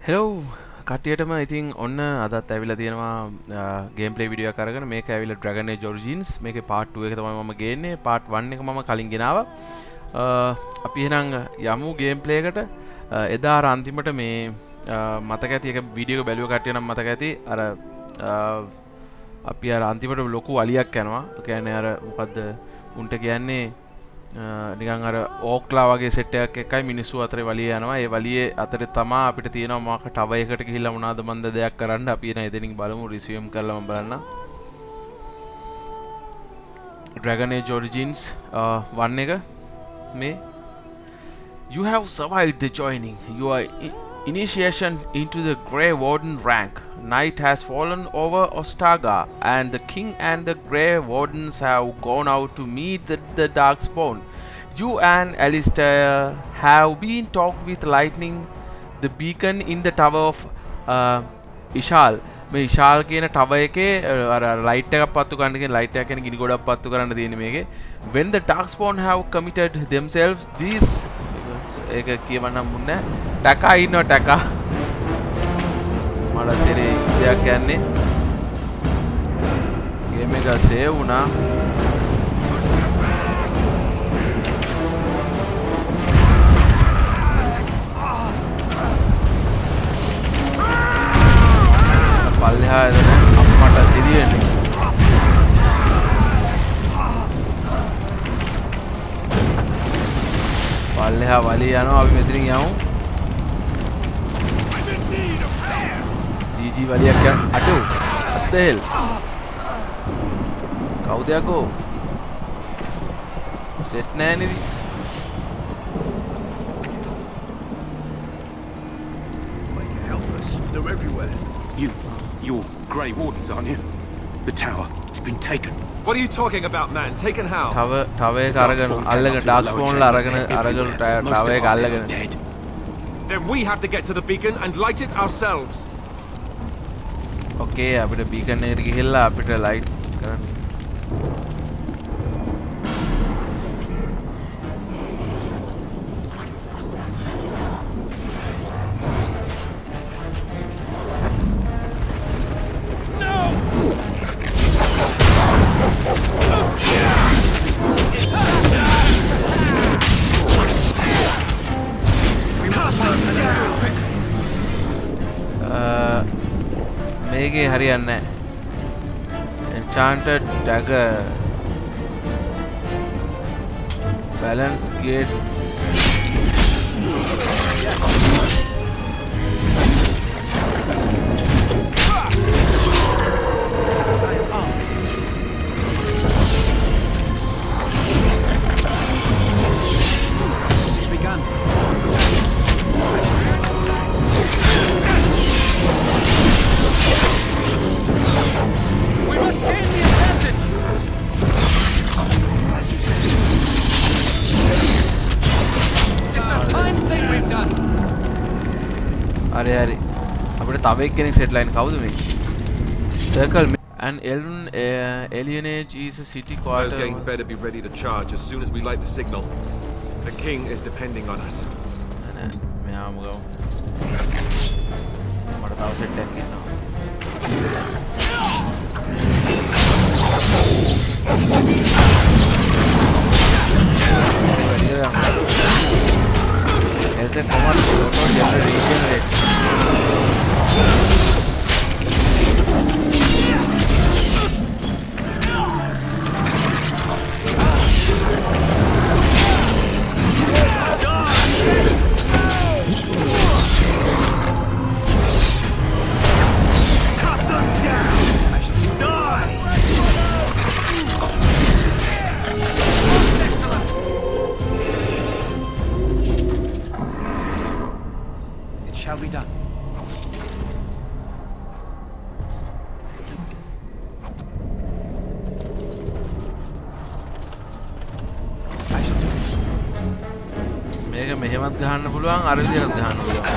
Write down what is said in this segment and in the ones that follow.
Hello කටියටම ඉතින් ඔන්න අදත් ඇවිල්ලා තියෙනවා ගේම් ප්ලේ වීඩියෝ එකක් අරගෙන මේක ඇවිල්ලා Dragon Age Origins මේකේ part 2 එක තමයි මම ගේන්නේ part 1 එක මම කලින් ගෙනාවා අපි එහෙනම් යමු ගේම් ප්ලේ එකට එදා අර අන්තිමට මේ මතක ඇති එක වීඩියෝ එක බැලුව කට්ටිය නම් මතක ඇති අර අපි අර අන්තිමට ලොකු වලියක් යනවා ඒ කියන්නේ අර මොකද්ද උන්ට කියන්නේ නිකන් අර ඕක්ලා වගේ සෙට් එකක් එකයි මිනිස්සු අතරේ වලිය යනවා. ඒ වලියේ අතරේ තමා අපිට තියෙනවා මොකක් ටව එකකට ගිහිල්ලා මොනවාද මන්ද දෙයක් කරන්න. අපි එන එතනින් බලමු රිසියුම් කරලා මම බලන්න. Dragon Age Origins 1 එක මේ You have survived the joining. Your initiation into the Grey Warden rank. Night has fallen over Ostaga, and the king and the Grey Wardens have gone out to meet the Darkspawn. You and Alistair have been talked with lightning the beacon in the tower of Ishal. මේ ඉශාල් කියන ටව එකේ අර light එකක් පත්තු ගන්න කියන light එකක් කියන ගිනි ගොඩක් පත්තු කරන්න තියෙන්නේ මේකේ. When the Darkspawn have committed themselves, these ඒක කියවන්නම් මුන්නේ ටකා ඉන්නවා ටකා මට සිරි දෙයක් කියන්නේ ගේම් එක සේව් වුණා පල්ලෙහා එතන අම්මට සිරි වෙන්නේ පල්ලෙහා වලිය යනවා අපි මෙතනින් යමු DG වලියක් යන අටෝ අතෙල් කවුද යකෝ සෙට් නෑ නේද They're everywhere. You're Grey Wardens, aren't you? The tower, it's been taken. What are you talking about, man? Taken how? ටව එක අරගෙන අල්ලගෙන ඩාර්ක්ස්පෝන් ලා අරගෙන ටව එක අල්ලගෙන Then we have to get to the beacon and light it ourselves. Okay, අපිට බීකන් එකට ගිහිල්ලා අපිට ලයිට් කරන්න මේකේ හරියන්නේ නැහැ enchanted dagger balance gate හරි හරි අපිට තව එක්කෙනෙක් සෙට් ලයින් කවුද මේ circle and alienage is a city quarter Gang better be ready to charge as soon as we light the signal. The king is depending on us. මෙයාම ගමු මට තව සෙට් එකක් ඉන්නවා Este como el piloto ya le dije Shall be done. මේක මෙහෙමත් ගහන්න පුළුවන් අර විදිහට ගහන්න පුළුවන්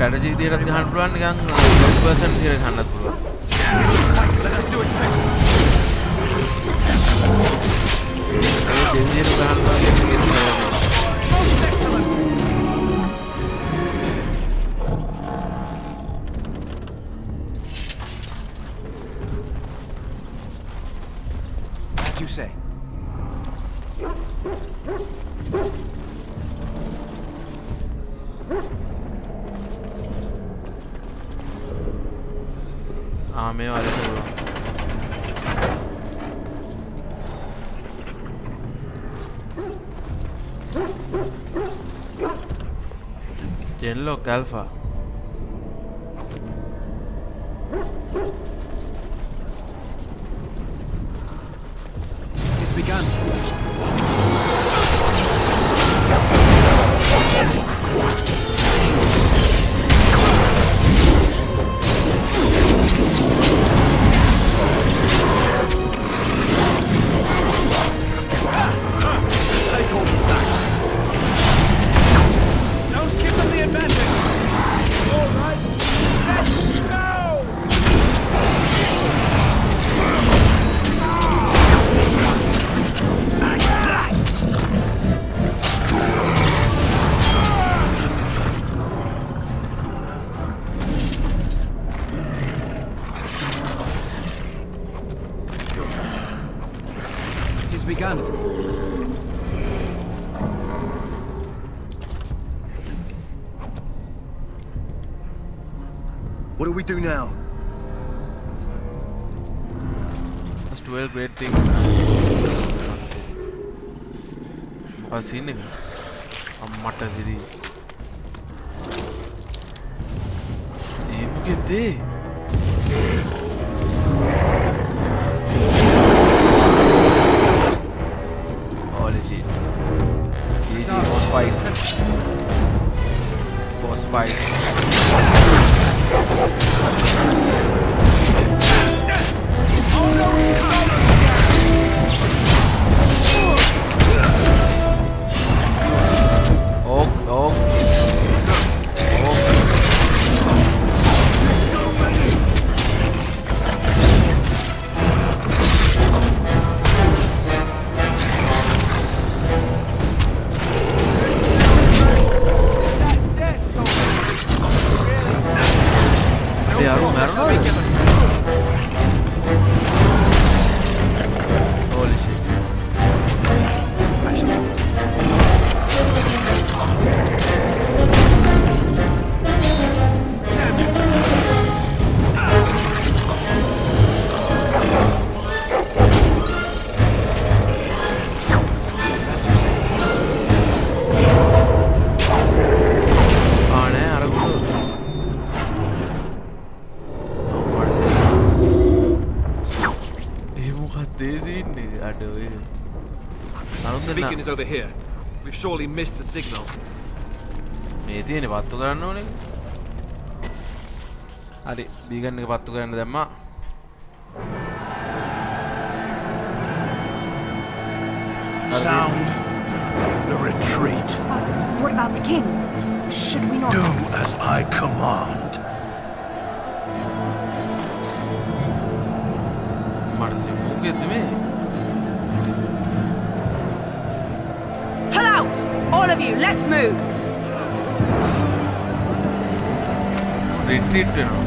strategy විදියටත් ගහන්න පුළුවන් නිකන් third person විදියට ගහන්නත් පුළුවන්. Let us do it quick. ඒ දෙවියන් ගහන්න පුළුවන් එකේ Most excellent. As you say. මේ වලට පුළුවන්. Genlock Alpha. It's begun. Don't give them the advantage. All right. Let's go. It has begun. What do we do now? That's 12 great things. මොකක්ද scene එක? අම්මට සිරි. ඒ මොකෙද? Holy shit. Easy boss fight. Boss fight. Holy shit. The beacon is over here. We've surely missed the signal. මේ තියෙන්නේ පත්තු කරන්න ඕනේ. හරි බීගන් එක පත්තු කරන්න දැම්මා. Sound the retreat. What about the king? Should we not... Do as I command. මට මොකෙද්ද මේ? Pull out! All of you, let's move! Retreat වෙනවා.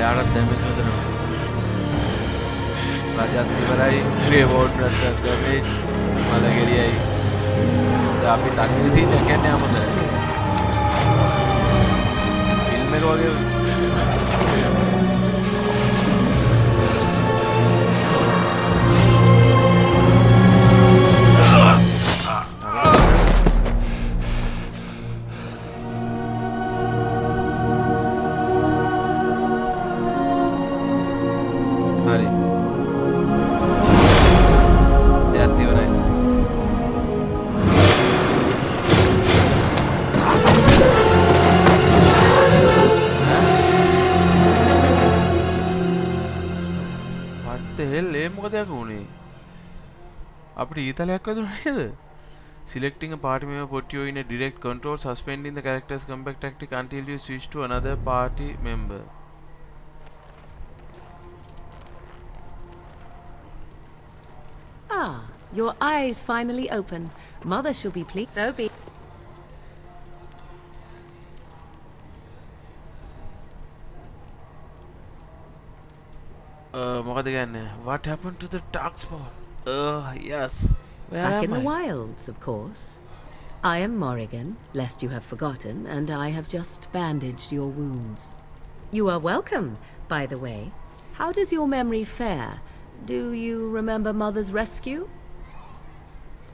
යාරත් damage හොදනවා. රජත් ඉවරයි. grey warden රට damage. මලගෙඩියයි. දැන් අපි තනියම scene එක කියන්නේ මොකද? ෆිල්ම් එක වගේ. Selecting a party member put you in a direct control, suspending the character's comeback tactic until you switch to another party member. Ah, your eyes finally open. Mother shall be pleased. So be. What happened to the dark spot? Yes. Where Back am in the I? wilds, of course. I am Morrigan, lest you have forgotten, and I have just bandaged your wounds. You are welcome, by the way. How does your memory fare? Do you remember Mother's rescue?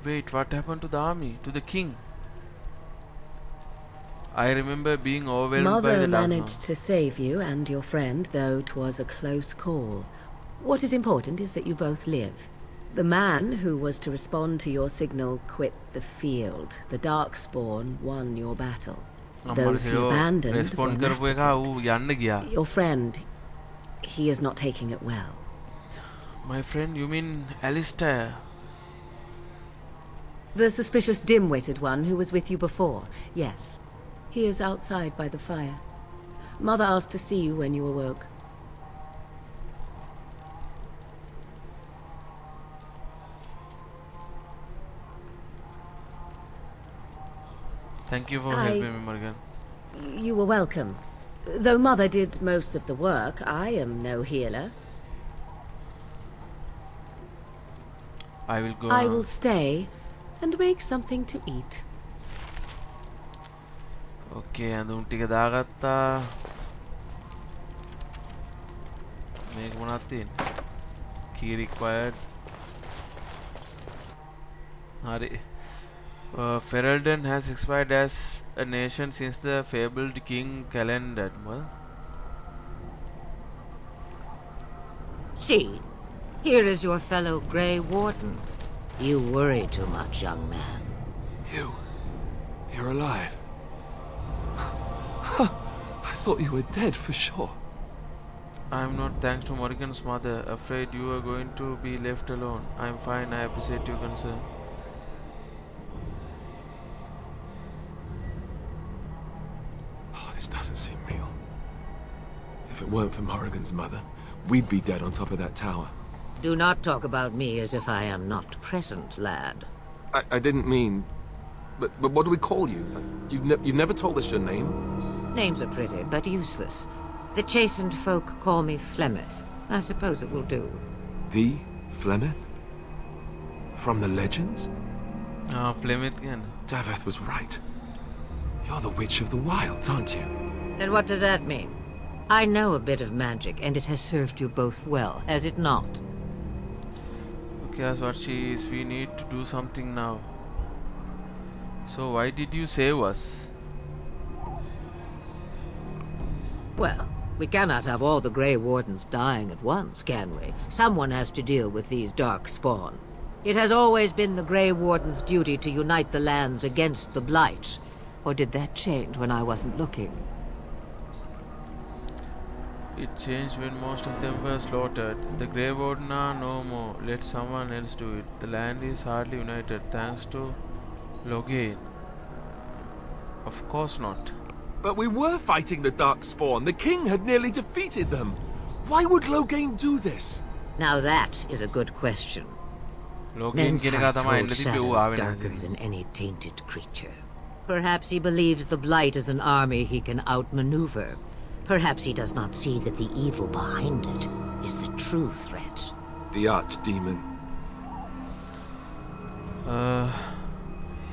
Wait, what happened to the army? To the king? I remember being overwhelmed by Mother the dark managed to save you and your friend, though 'twas a close call. What is important is that you both live. The man who was to respond to your signal quit the field. The Darkspawn won your battle. Those he abandoned were massacred. Your friend, he is not taking it well. My friend, you mean Alistair? The suspicious dim-witted one who was with you before. Yes. He is outside by the fire. Mother asked to see you when you awoke. Thank you for helping me, Morgan. You were welcome. Though Mother did most of the work, I am no healer. I will go. I will stay and make something to eat. Okay, and ටික දාගත්තා. මේක මොනවද තියෙන්නේ? Key required. හරි. Ferelden has expired as a nation since the fabled King Calendar. See, here is your fellow Grey Warden. You worry too much, young man. You're alive. I thought you were dead for sure. I am not, thanks to Morrigan's mother. Afraid you are going to be left alone. I am fine, I appreciate your concern. This doesn't seem real. If it weren't for Morrigan's mother, we'd be dead on top of that tower. Do not talk about me as if I am not present, lad. I didn't mean... But what do we call you? You've never told us your name? Names are pretty, but useless. The chastened folk call me Flemeth. I suppose it will do. The Flemeth? From the legends? Flemeth again. Daveth was right. You're the Witch of the Wilds, aren't you? Then what does that mean? I know a bit of magic, and it has served you both well, has it not? Okay, that's what she is. We need to do something now. So why did you save us? Well, we cannot have all the Grey Wardens dying at once, can we? Someone has to deal with these dark spawn. It has always been the Grey Warden's duty to unite the lands against the Blight. Or did that change when I wasn't looking? It changed when most of them were slaughtered. The Grey Warden are no more. Let someone else do it. The land is hardly united thanks to Loghain. Of course not. But we were fighting the Darkspawn. The king had nearly defeated them. Why would Loghain do this? Now that is a good question. Men's hearts hold shadows darker than any tainted creature. Perhaps he believes the Blight is an army he can outmaneuver. Perhaps he does not see that the evil behind it is the true threat. The archdemon.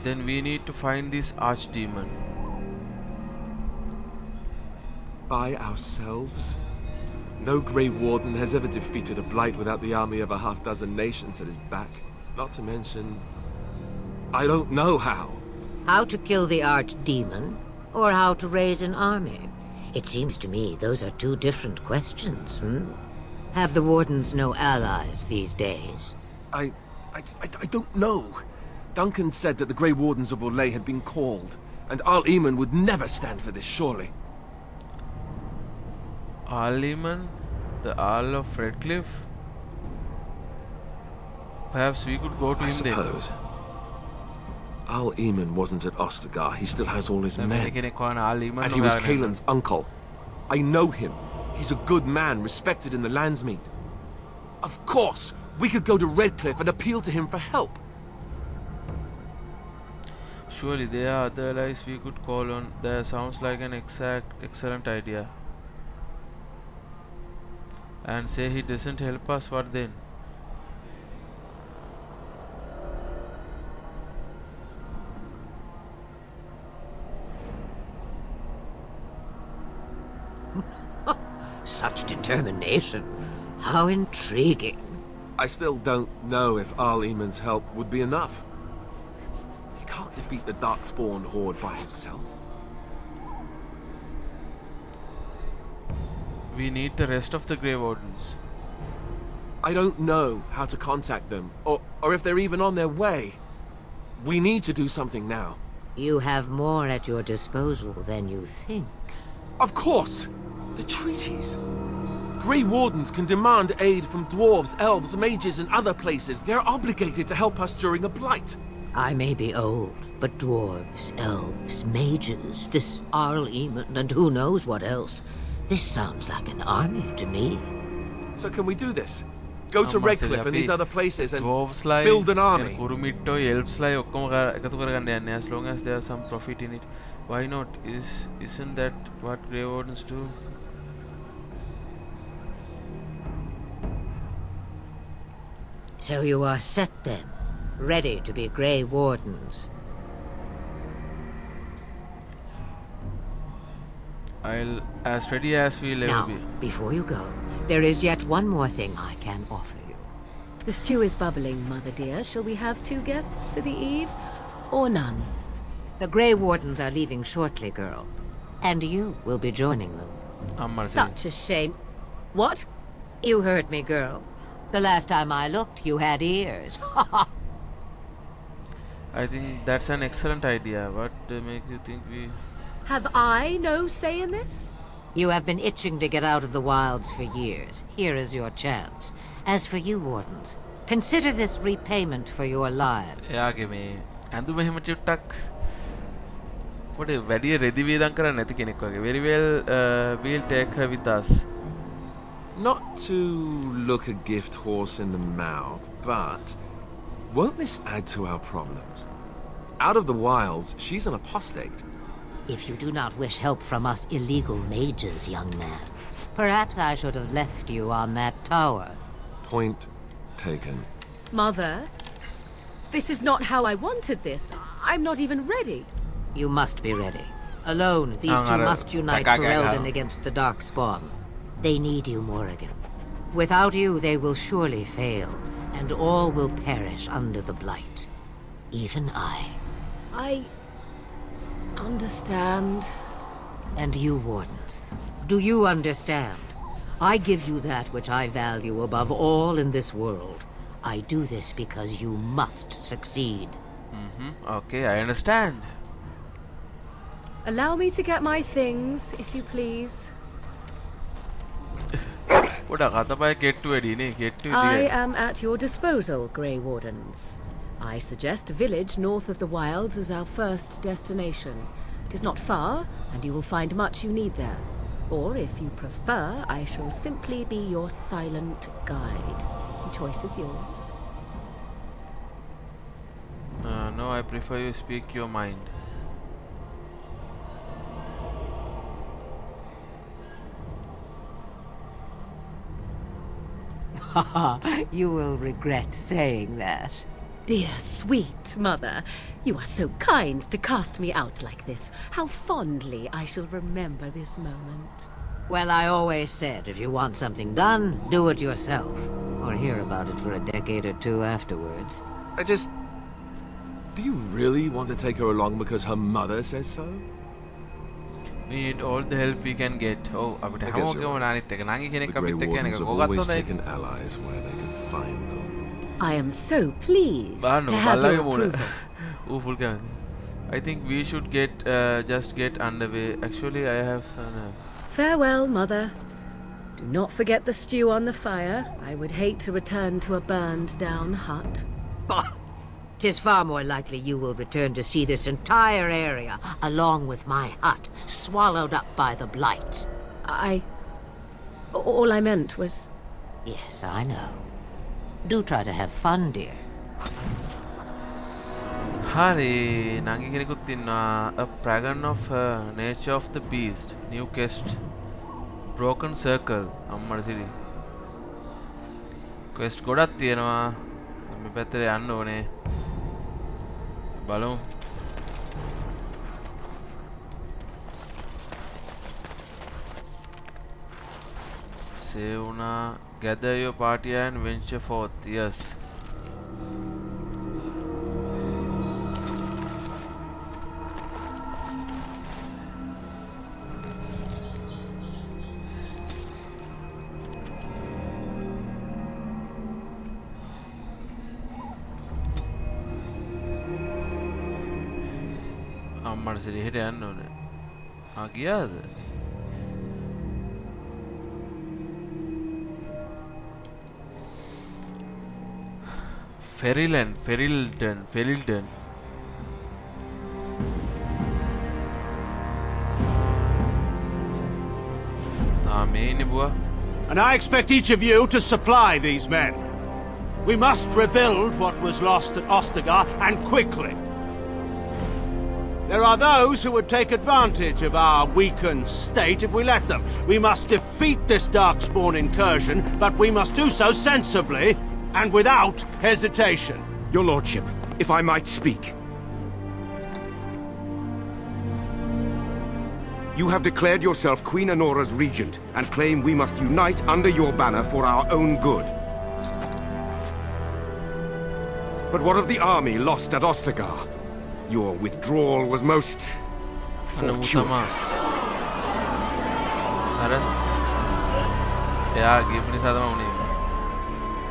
Then we need to find this archdemon. By ourselves? No Grey Warden has ever defeated a Blight without the army of a half-dozen nations at his back. Not to mention... I don't know how. How to kill the archdemon, or how to raise an army? It seems to me those are two different questions, Have the Wardens no allies these days? I don't know. Duncan said that the Grey Wardens of Orlais had been called, and Al-Eamon would never stand for this, surely. Al-Eamon? The Earl of Redcliffe? Perhaps we could go to I him then. suppose. Al-Eamon wasn't at Ostagar. He still has all his men. And he was Kaelin's uncle. I know him. He's a good man, respected in the Landsmeet. Of course, we could go to Redcliffe and appeal to him for help. Surely there are other allies we could call on. That sounds like an excellent idea. And say he doesn't help us, what then? Such determination. How intriguing. I still don't know if Al-Eamon's help would be enough. He can't defeat the Darkspawn horde by himself. We need the rest of the Grey Wardens. I don't know how to contact them, or if they're even on their way. We need to do something now. You have more at your disposal than you think. Of course! The treaties. Grey Wardens can demand aid from dwarves, elves, mages, and other places. They're obligated to help us during a blight. I may be old, but dwarves, elves, mages, this Al-Eamon, and who knows what else. This sounds like an army to me. So can we do this? Go to Redcliffe and these other places and dwarves build an army. elves as long as there's some profit in it. Why not? Isn't that what Grey Wardens do? So you are set then, ready to be Grey Wardens. I'll as ready as we'll ever Now, be. before you go, there is yet one more thing I can offer you. The stew is bubbling, Mother dear. Shall we have 2 guests for the eve, or none? The Grey Wardens are leaving shortly, girl. And you will be joining them. Such a shame. What? You heard me, girl. The last time I looked, you had ears. I think that's an excellent idea. What makes you think we... Have I no say in this? You have been itching to get out of the wilds for years. Here is your chance. As for you, Wardens, consider this repayment for your lives. එයාගේ මේ ඇඳුම එහෙම චුට්ටක් පොඩි වැඩි රෙදි වේදම් කරන්න නැති කෙනෙක් වගේ. Very well, we'll take her with us. Not to look a gift horse in the mouth, but won't this add to our problems? Out of the wilds, she's an apostate. If you do not wish help from us illegal mages, young man, perhaps I should have left you on that tower. Point taken. Mother, this is not how I wanted this. I'm not even ready. You must be ready. Alone, these two must unite for Eldon against the Darkspawn. They need you, Morrigan. Without you, they will surely fail, and all will perish under the Blight. Even I. I understand. And you, Wardens, do you understand? I give you that which I value above all in this world. I do this because you must succeed. Okay, I understand. Allow me to get my things, if you please. I am at your disposal, Grey Wardens. I suggest a village north of the wilds as our first destination. It is not far, and you will find much you need there. Or, if you prefer, I shall simply be your silent guide. The choice is yours. No, I prefer you speak your mind. You will regret saying that. Dear sweet mother, you are so kind to cast me out like this. How fondly I shall remember this moment. Well, I always said, if you want something done, do it yourself. Or hear about it for a decade or two afterwards. Do you really want to take her along because her mother says so? We need all the help we can get. Oh, I guess you're right. The Grey Wardens have always taken allies where they can find them. I am so pleased to have your approval. I think we should just get underway. Actually, I have some... Farewell, mother. Do not forget the stew on the fire. I would hate to return to a burned down hut. Bah! 'Tis far more likely you will return to see this entire area, along with my hut, swallowed up by the blight. All I meant was... Yes, I know. Do try to have fun, dear. Hari, Nangi කෙනෙකුත් ඉන්නවා. A Dragon of Nature of the Beast. New quest. Broken Circle. අම්මට සිරි. Quest ගොඩක් තියෙනවා. මේ පැත්තට යන්න ඕනේ. බලමු. Save වුණා. Gather your party and venture forth. Yes. අම්මට සිරි හෙට යන්න ඕනේ. ගියාද? Ferilden. And I expect each of you to supply these men. We must rebuild what was lost at Ostagar, and quickly. There are those who would take advantage of our weakened state if we let them. We must defeat this Darkspawn incursion, but we must do so sensibly and without hesitation. Your lordship, if I might speak. You have declared yourself Queen Anora's regent and claim we must unite under your banner for our own good. But what of the army lost at Ostagar? Your withdrawal was most fortuitous.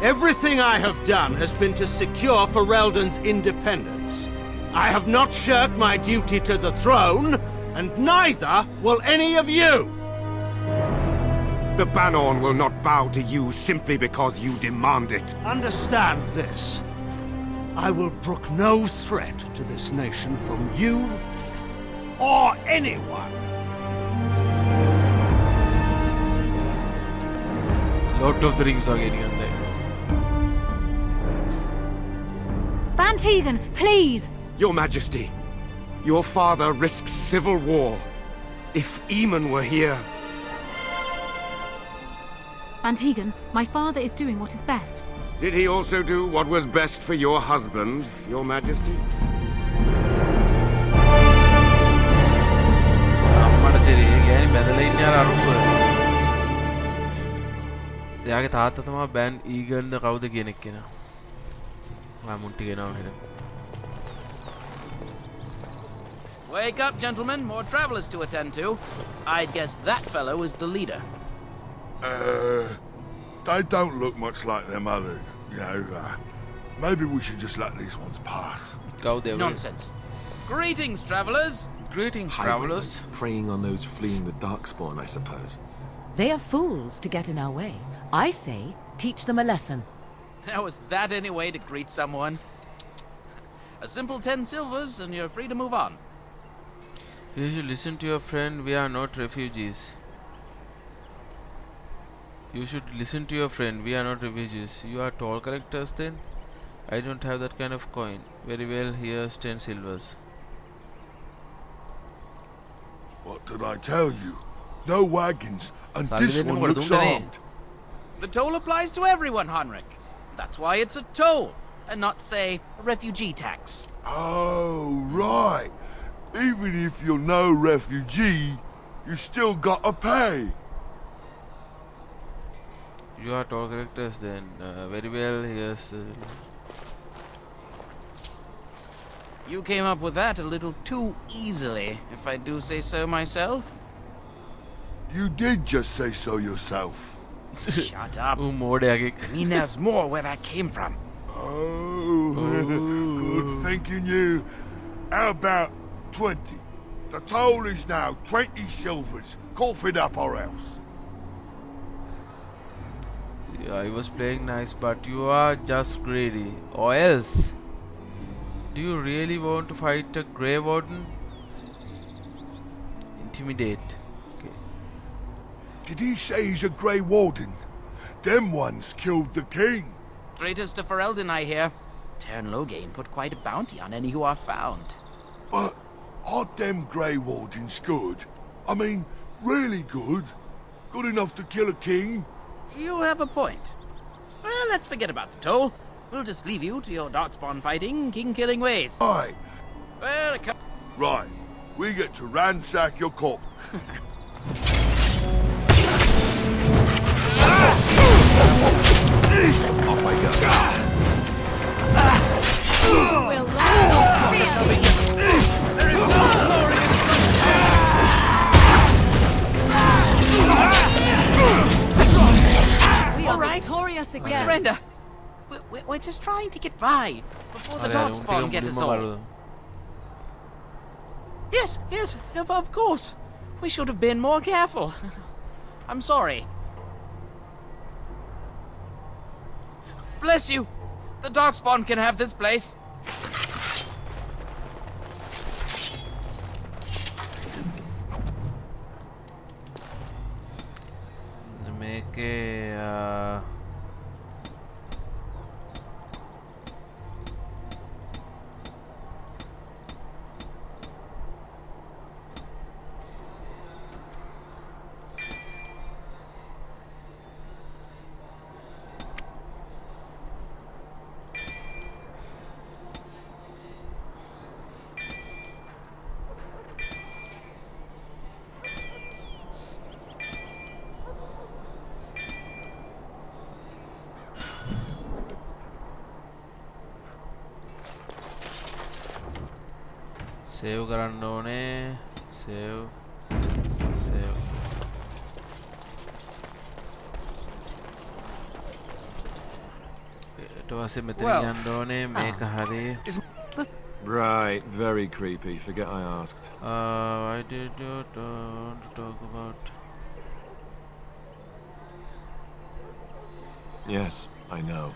Everything I have done has been to secure Ferelden's independence. I have not shirked my duty to the throne, and neither will any of you. The Banorn will not bow to you simply because you demand it. Understand this. I will brook no threat to this nation from you or anyone. Lord of the Rings are getting on there. Van Tegan, please! Your Majesty, your father risks civil war. If Eamon were here... Van Tegan, my father is doing what is best. Did he also do what was best for your husband, Your Majesty? එයාගේ තාත්තා තමයි බෑන් ඊගන් ද කවුද කියන එක කෙනා. මම මුන්ටි ගෙනාව හෙට. Wake up, gentlemen. More travelers to attend to. I guess that fellow is the leader. They don't look much like them others, you know. Maybe we should just let these ones pass. Go there. Nonsense. Greetings, travelers. Greetings, travelers. Preying on those fleeing the Darkspawn, I suppose. They are fools to get in our way. I say, teach them a lesson. Now, is that any way to greet someone? A simple 10 silvers and you're free to move on. You should listen to your friend. We are not refugees. You should listen to your friend. We are not refugees. You are tall characters then? I don't have that kind of coin. Very well, here's 10 silvers. What did I tell you? No wagons, and this one looks armed. The toll applies to everyone, Heinrich. That's why it's a toll, and not, say, a refugee tax. Oh, right. Even if you're no refugee, you still gotta pay. You are toll characters then. Very well, yes. You came up with that a little too easily, if I do say so myself. You did just say so yourself. Shut up. I Modeagik. mean, there's more where that came from. Oh, good thinking you. How about 20? The toll is now 20 silvers. Cough it up or else. Yeah, I was playing nice, but you are just greedy. Or else. Do you really want to fight a Grey Warden? Intimidate. Okay. Did he say he's a Grey Warden? Them ones killed the king. Traitors to Ferelden, I hear. Tern Loghain put quite a bounty on any who are found. But aren't them Grey Wardens good? I mean, really good? Good enough to kill a king? You have a point. Well, let's forget about the toll. We'll just leave you to your darkspawn fighting, king-killing ways. Right. Well, Right. We get to ransack your corpse. Off I go. We'll there is no glory We are All right. victorious in again. surrender. We're just trying to get by before the darkspawn get us all. Yes, of course. We should have been more careful. I'm sorry. Bless you. The darkspawn can have this place. Make a save කරන්න ඕනේ save ඊට පස්සේ මෙතන යන්න ඕනේ මේක හරි Right, very creepy. Forget I asked. I did not want to talk about. Yes, I know.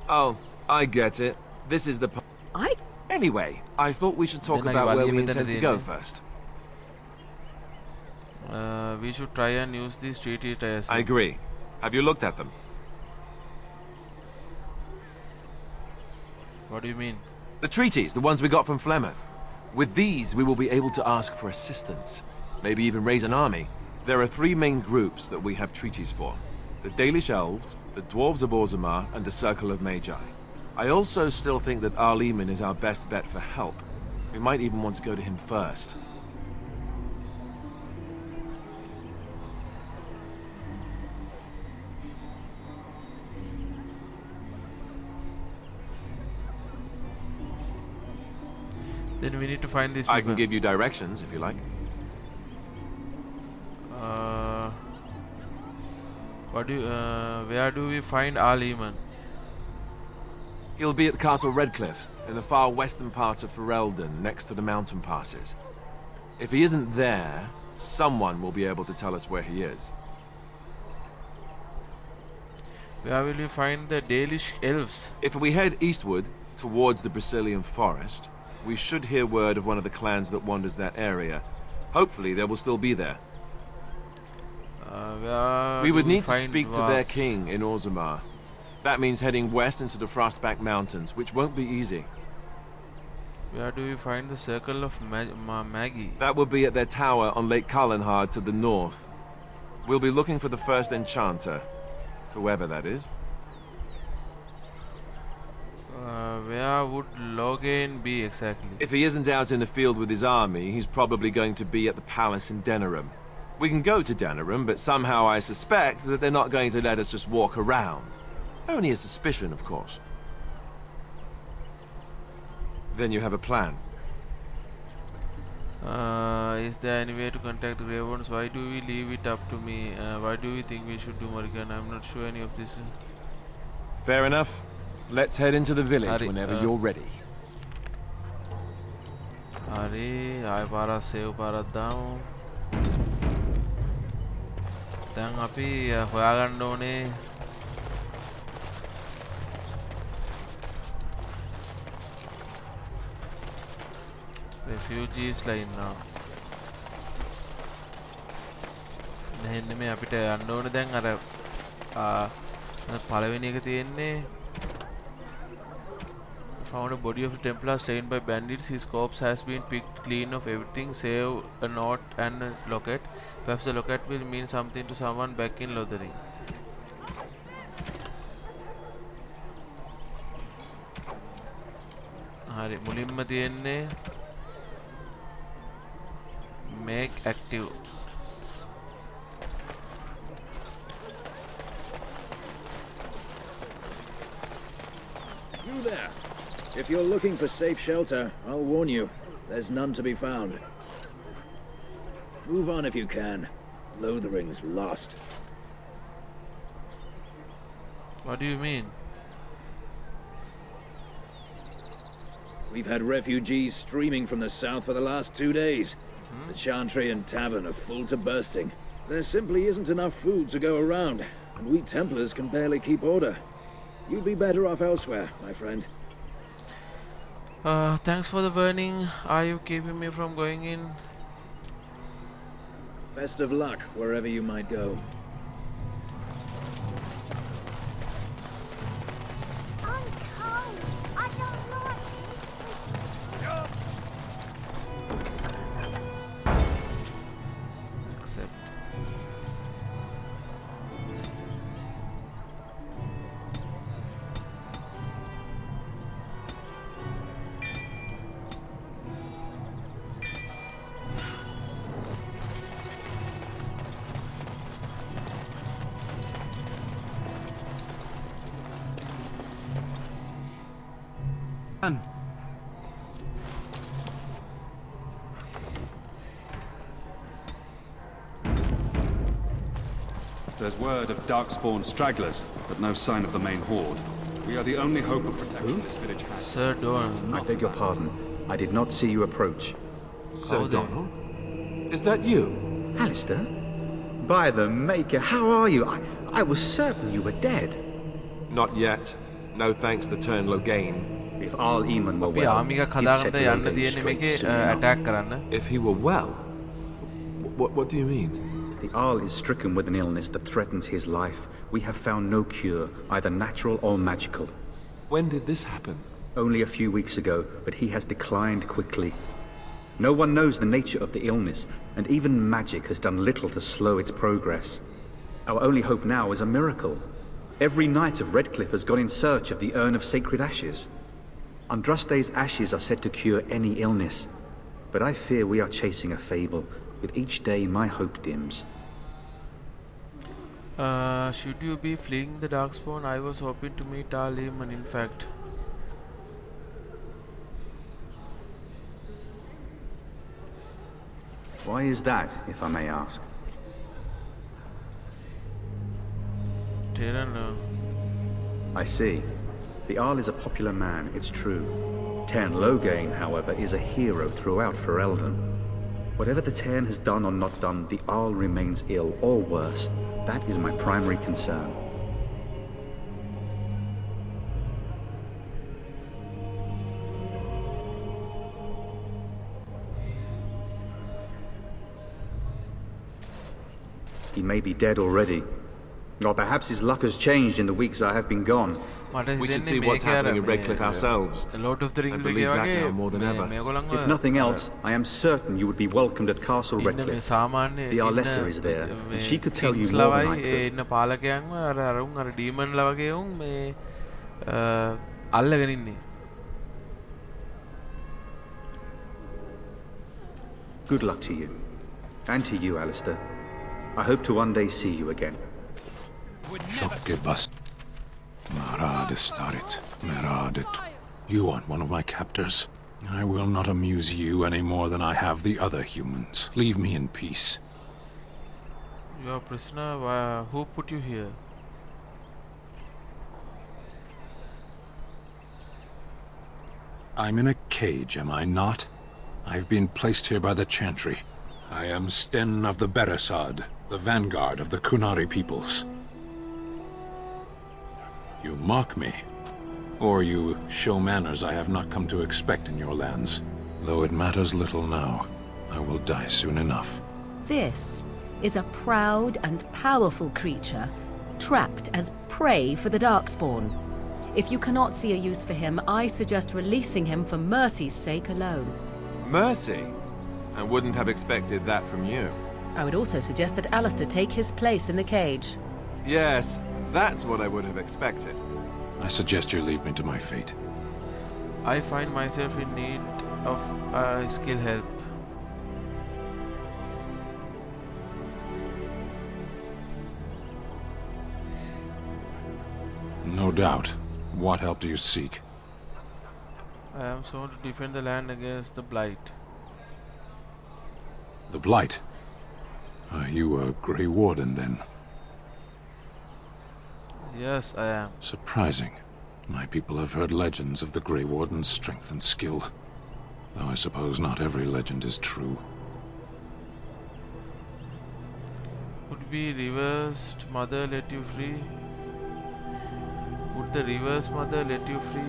Oh, I get it. This is the... Anyway, I thought we should talk about where we intend to go first. We should try and use these treaty tires. I agree. Have you looked at them? What do you mean? The treaties, the ones we got from Flemeth. With these, we will be able to ask for assistance. Maybe even raise an army. There are 3 main groups that we have treaties for. The Dalish Elves, the Dwarves of Orzammar, and the Circle of Magi. I also still think that Arleman is our best bet for help. We might even want to go to him first. Then we need to find these people. I can give you directions if you like. Where do we find Arleman? He'll be at Castle Redcliffe, in the far western part of Ferelden, next to the mountain passes. If he isn't there, someone will be able to tell us where he is. Where will you find the Dalish elves? If we head eastward, towards the Brazilian forest, we should hear word of one of the clans that wanders that area. Hopefully they will still be there. We would need to speak to their king in Orzammar. That means heading west into the Frostback Mountains, which won't be easy. Where do we find the Circle of Magi? That will be at their tower on Lake Kallenhard to the north. We'll be looking for the first enchanter. Whoever that is. Where would Logan be exactly? If he isn't out in the field with his army, he's probably going to be at the palace in Denerim. We can go to Denerim, but somehow I suspect that they're not going to let us just walk around. Only a suspicion, of course. Then you have a plan. Is there any way to contact the Grey Wardens? Why do we leave it up to me? Why do we think we should do Morrigan? I'm not sure any of this. Fair enough. Let's head into the village whenever you're ready. Hari, I para save para down. Then api hoyaganna ඕනේ. Refugees la inna. මෙහෙන්න මේ අපිට යන්න ඕනේ දැන් අර පළවෙනි එක තියෙන්නේ. Found a body of a Templar slain by bandits. His corpse has been picked clean of everything save a knot and a locket. Perhaps the locket will mean something to someone back in Lothering. හරි මුලින්ම තියෙන්නේ make active. You there. If you're looking for safe shelter, I'll warn you, there's none to be found. Move on if you can. Lothering's lost. What do you mean? We've had refugees streaming from the south for the last 2 days. The Chantry and Tavern are full to bursting. There simply isn't enough food to go around, and we Templars can barely keep order. You'd be better off elsewhere, my friend. Thanks for the warning. Are you keeping me from going in? Best of luck wherever you might go. Accept. There's word of darkspawn stragglers, but no sign of the main horde. We are the only hope of protection this village has. Sir Donald. I beg your pardon. I did not see you approach. Sir Donald? Is that you? Alistair? By the Maker, how are you? I was certain you were dead. Not yet. No thanks to turn Logain. If Al Eamon were අපි well, ආමිකක් he'd set හදාගන්න යන්න Logain තියෙන්නේ straight මේකේ soon enough. attack කරන්න. If he were well? What do you mean? The Arl is stricken with an illness that threatens his life. We have found no cure, either natural or magical. When did this happen? Only a few weeks ago, but he has declined quickly. No one knows the nature of the illness, and even magic has done little to slow its progress. Our only hope now is a miracle. Every knight of Redcliffe has gone in search of the Urn of Sacred Ashes. Andraste's ashes are said to cure any illness, but I fear we are chasing a fable. With each day, my hope dims. Should you be fleeing the Darkspawn? I was hoping to meet Al Eamon, in fact. Why is that, if I may ask? I see. The Arl is a popular man, it's true. Tern Logain, however, is a hero throughout Ferelden. Whatever the Tern has done or not done, the Arl remains ill, or worse. That is my primary concern. He may be dead already, Or perhaps his luck has changed in the weeks I have been gone. We should see what's happening in Redcliffe ourselves. A lot of the rings I believe that now more than ever. If nothing else, I am certain you would be welcomed at Castle Redcliffe. The Arlessa is there, and she could tell you more than I could. Good luck to you. And to you, Alistair. I hope to one day see you again. You aren't one of my captors. I will not amuse you any more than I have the other humans. Leave me in peace. You are a prisoner? Who put you here? I'm in a cage, am I not? I've been placed here by the Chantry. I am Sten of the Beresad, the vanguard of the Kunari peoples. You mock me, or you show manners I have not come to expect in your lands. Though it matters little now, I will die soon enough. This is a proud and powerful creature, trapped as prey for the Darkspawn. If you cannot see a use for him, I suggest releasing him for mercy's sake alone. Mercy? I wouldn't have expected that from you. I would also suggest that Alistair take his place in the cage. Yes, that's what I would have expected. I suggest you leave me to my fate. I find myself in need of skill help. No doubt. What help do you seek? I am sworn to defend the land against the Blight. The Blight? Are you a Grey Warden, then? Yes, I am. Surprising. My people have heard legends of the Grey Warden's strength and skill. Though I suppose not every legend is true. Would be reversed mother let you free? Would the reverse mother let you free?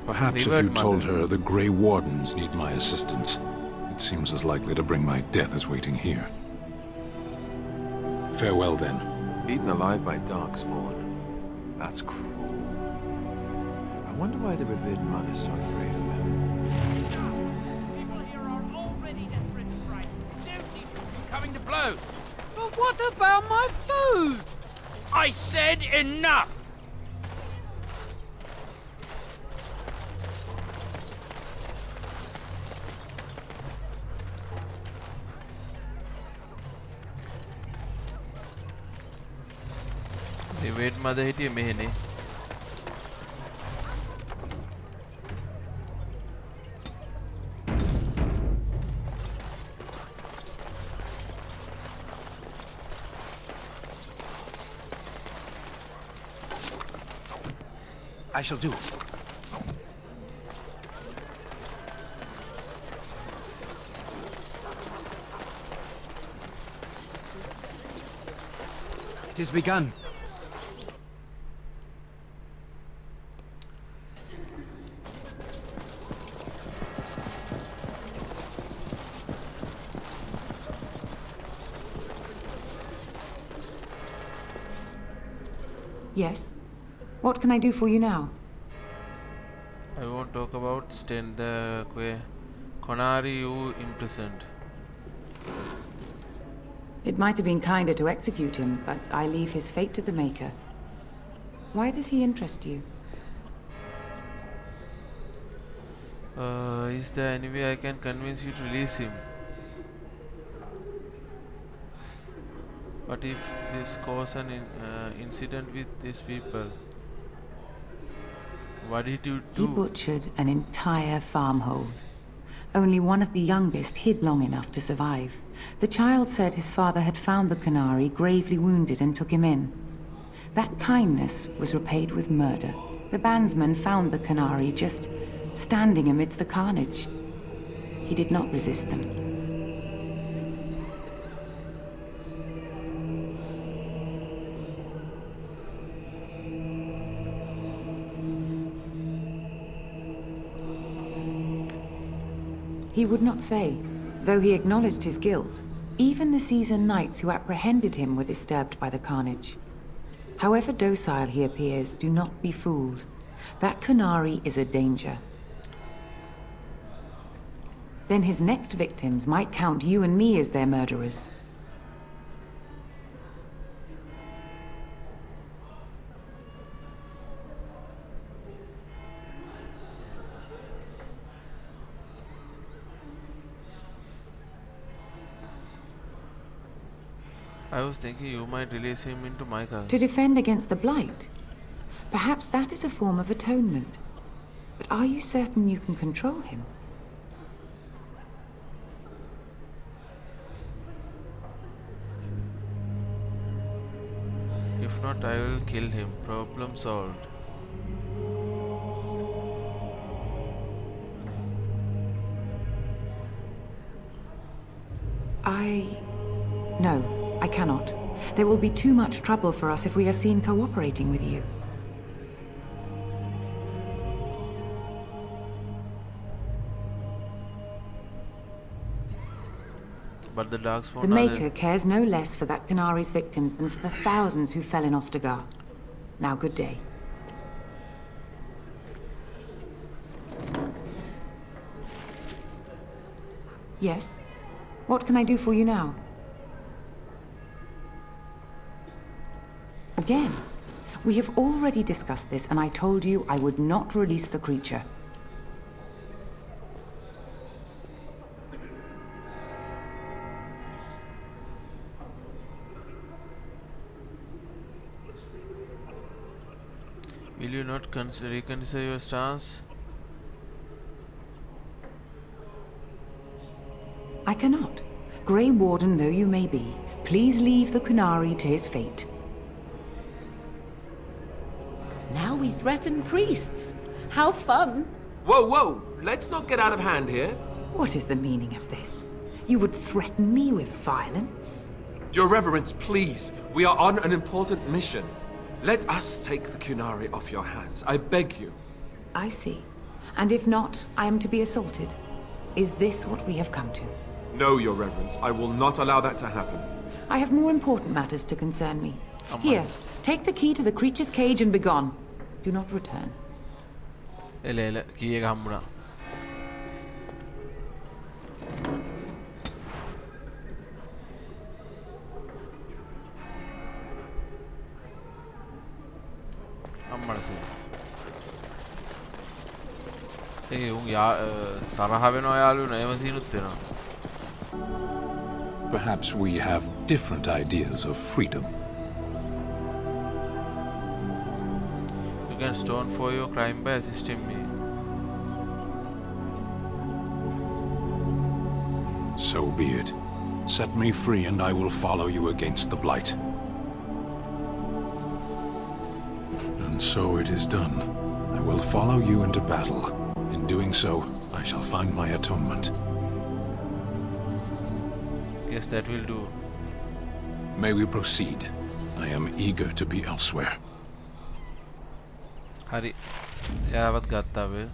Perhaps if you told her the Grey Wardens need my assistance, it seems as likely to bring my death as waiting here. Farewell, then. Eaten alive by Darkspawn. That's cruel. I wonder why the revered mother's so afraid of him. People here are already desperate to fight. Don't need to coming to blows. But what about my food? I said enough! Wait, mother hit you, mehne. I shall do. It is begun. Yes? What can I do for you now? I won't talk about Sten, the Kunari you imprisoned. It might have been kinder to execute him, but I leave his fate to the Maker. Why does he interest you? Is there any way I can convince you to release him? What if this causes an incident with these people? What did you do? He butchered an entire farmhold. Only one of the youngest hid long enough to survive. The child said his father had found the Kunari gravely wounded and took him in. That kindness was repaid with murder. The bandsman found the Kunari just standing amidst the carnage. He did not resist them. He would not say, though he acknowledged his guilt. Even the seasoned knights who apprehended him were disturbed by the carnage. However docile he appears, do not be fooled. That Qunari is a danger. Then his next victims might count you and me as their murderers. I was thinking you might release him into my car. To defend against the Blight? Perhaps that is a form of atonement. But are you certain you can control him? If not, I will kill him. Problem solved. No, I cannot. There will be too much trouble for us if we are seen cooperating with you. But the Darkspawn... The Maker cares no less for that Qunari's victims than for the thousands who fell in Ostagar. Now, good day. Yes? What can I do for you now? Again, we have already discussed this, and I told you I would not release the creature. Will you not reconsider your stance? I cannot. Grey Warden though you may be, please leave the Qunari to his fate. Now we threaten priests. How fun! Whoa, whoa! Let's not get out of hand here. What is the meaning of this? You would threaten me with violence? Your Reverence, please. We are on an important mission. Let us take the Qunari off your hands. I beg you. I see. And if not, I am to be assaulted. Is this what we have come to? No, Your Reverence. I will not allow that to happen. I have more important matters to concern me. Here, take the key to the creature's cage and begone. Do not return. key එක හම්බුණා. අම්මට සී. ඒ උන් තරහ වෙනවා යාළුවෝ නේම සීනුත් වෙනවා. Perhaps we have different ideas of freedom. You can stone for your crime by assisting me. So be it. Set me free and I will follow you against the Blight. And so it is done. I will follow you into battle. In doing so, I shall find my atonement. Guess that will do. May we proceed? I am eager to be elsewhere. හරි. එයාවත් ගත්තා වේ.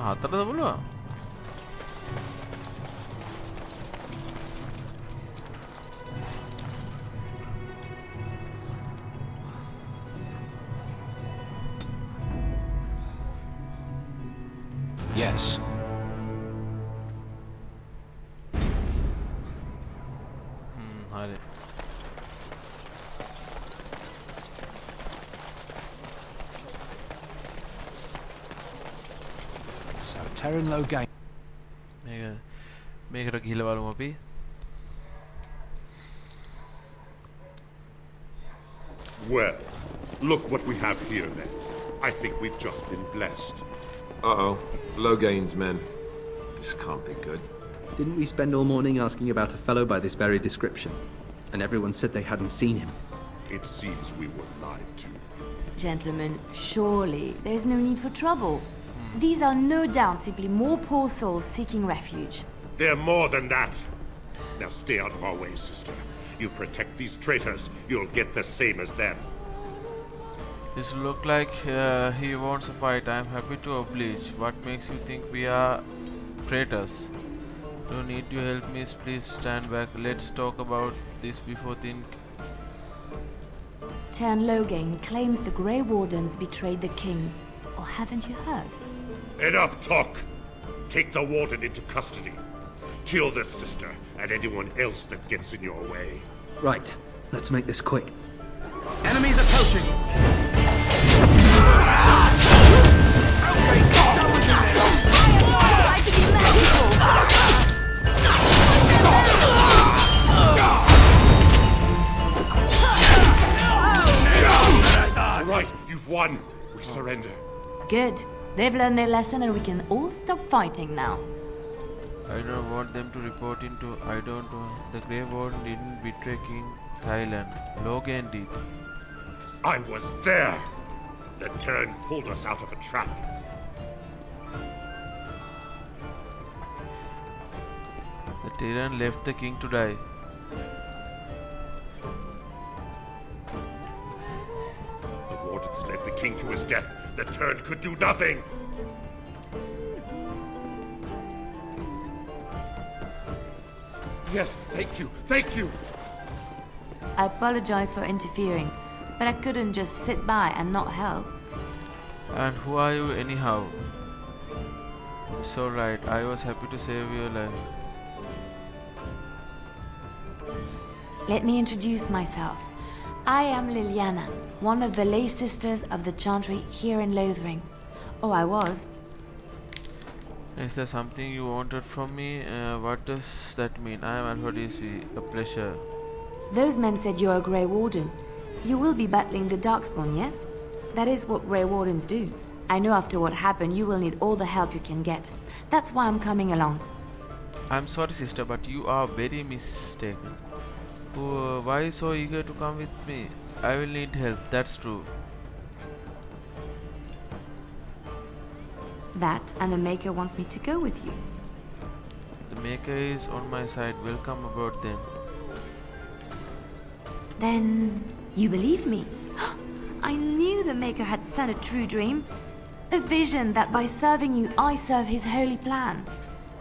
හතරද බලුවා. Yes. හරි. So Terran low gain. මේකට ගිහිල්ලා බලමු අපි. Well, look what we have here then. I think we've just been blessed. Uh-oh. Logain's men. This can't be good. Didn't we spend all morning asking about a fellow by this very description? And everyone said they hadn't seen him. It seems we were lied to. Gentlemen, surely there is no need for trouble. These are no doubt simply more poor souls seeking refuge. They're more than that. Now stay out of our way, sister. You protect these traitors, you'll get the same as them. This look like he wants a fight. I'm happy to oblige. What makes you think we are traitors? Don't need you help me, please stand back. Let's talk about this before think. Tern Loghain claims the Grey Wardens betrayed the king. Or haven't you heard? Enough talk! Take the warden into custody. Kill this sister and anyone else that gets in your way. Right, let's make this quick. Enemies approaching! Right, you've won. We surrender. Good. They've learned their lesson and we can all stop fighting now. I don't want them to report into. I don't know. The Grey Warden didn't betray King Thailand. Loghain did. I was there. The Tern pulled us out of a trap. The Tyrant left the king to die. The wardens led the king to his death. The Tern could do nothing. Yes, thank you, thank you. I apologize for interfering, but I couldn't just sit by and not help. And who are you anyhow? It's alright, I was happy to save your life. Let me introduce myself. I am Liliana, one of the lay sisters of the Chantry here in Lothering. Oh, I was. Is there something you wanted from me? What does that mean? I am AlphaDSP. A pleasure. Those men said you're a Grey Warden. You will be battling the Darkspawn, yes? That is what Grey Wardens do. I know after what happened you will need all the help you can get. That's why I'm coming along. I'm sorry, sister, but you are very mistaken. Why so eager to come with me? I will need help, that's true. That and the Maker wants me to go with you. The Maker is on my side. Welcome aboard then. Then you believe me? I knew the Maker had sent a true dream. A vision that by serving you, I serve his holy plan.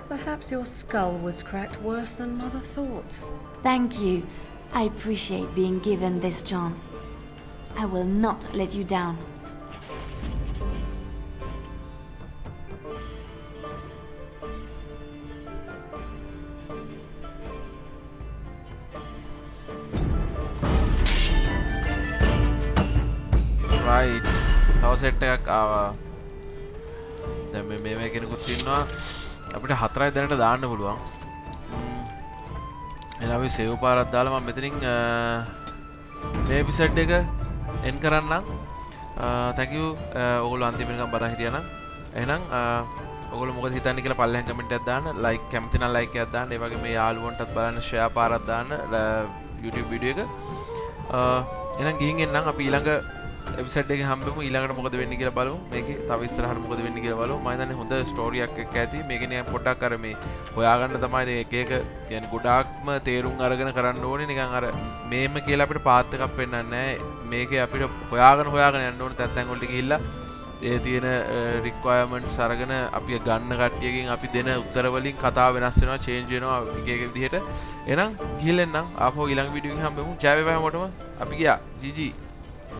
Perhaps your skull was cracked worse than Mother thought. Thank you. I appreciate being given this chance. I will not let you down. Right. තව set එකක් ආවා. දැන් මේ කෙනෙකුත් ඉන්නවා. අපිට 4යි දැනට දාන්න පුළුවන්. එහෙනම් අපි සේව් පාරක් දාලා මම මෙතනින් මේ එපිසෝඩ් එක එන්ඩ් කරන්නම්. thank you ඔයගොල්ලෝ අන්තිම වෙනකම් බලන් හිටියා නම්. එහෙනම් ඔයගොල්ලෝ මොකද හිතන්නේ කියලා පල්ලෙහාන් කමෙන්ට් එකක් දාන්න. ලයික් කැමති නම් ලයික් එකක් දාන්න. ඒ වගේම මේ යාළුවන්ටත් බලන්න ෂෙයා පාරක් දාන්න YouTube වීඩියෝ එක. එහෙනම් ගිහින් එන්නම් අපි ඊළඟ එපිසෝඩ් එකේ හම්බෙමු. ඊළඟට මොකද වෙන්නේ කියලා බලමු. මේකේ තව ඉස්සරහට මොකද වෙන්නේ කියලා බලමු. මම හිතන්නේ හොඳ ස්ටෝරියක් එක්ක ඇති. මේකේ නිකන් පොඩ්ඩක් අර මේ හොයාගන්න තමයි එක එක කියන්නේ ගොඩාක්ම තේරුම් අරගෙන කරන්න ඕනේ. නිකන් අර මේම කියලා අපිට පාත් එකක් පෙන්නන්නේ නැහැ. මේකේ අපිට හොයාගෙන යන්න ඕනේ. තැන් වලට ගිහිල්ලා ඒ තියෙන රික්වයර්මන්ට්ස් අරගෙන අපි ගන්න කට්ටියකින් අපි දෙන උත්තර වලින් කතාව වෙනස් වෙනවා, චේන්ජ් වෙනවා එක එක විදිහට. එහෙනම් ගිහින් එන්නම්. ආපහු ඊළඟ වීඩියෝ එකකින් හම්බෙමු. ජය වේවා හැමෝටම. අපි ගියා. GG.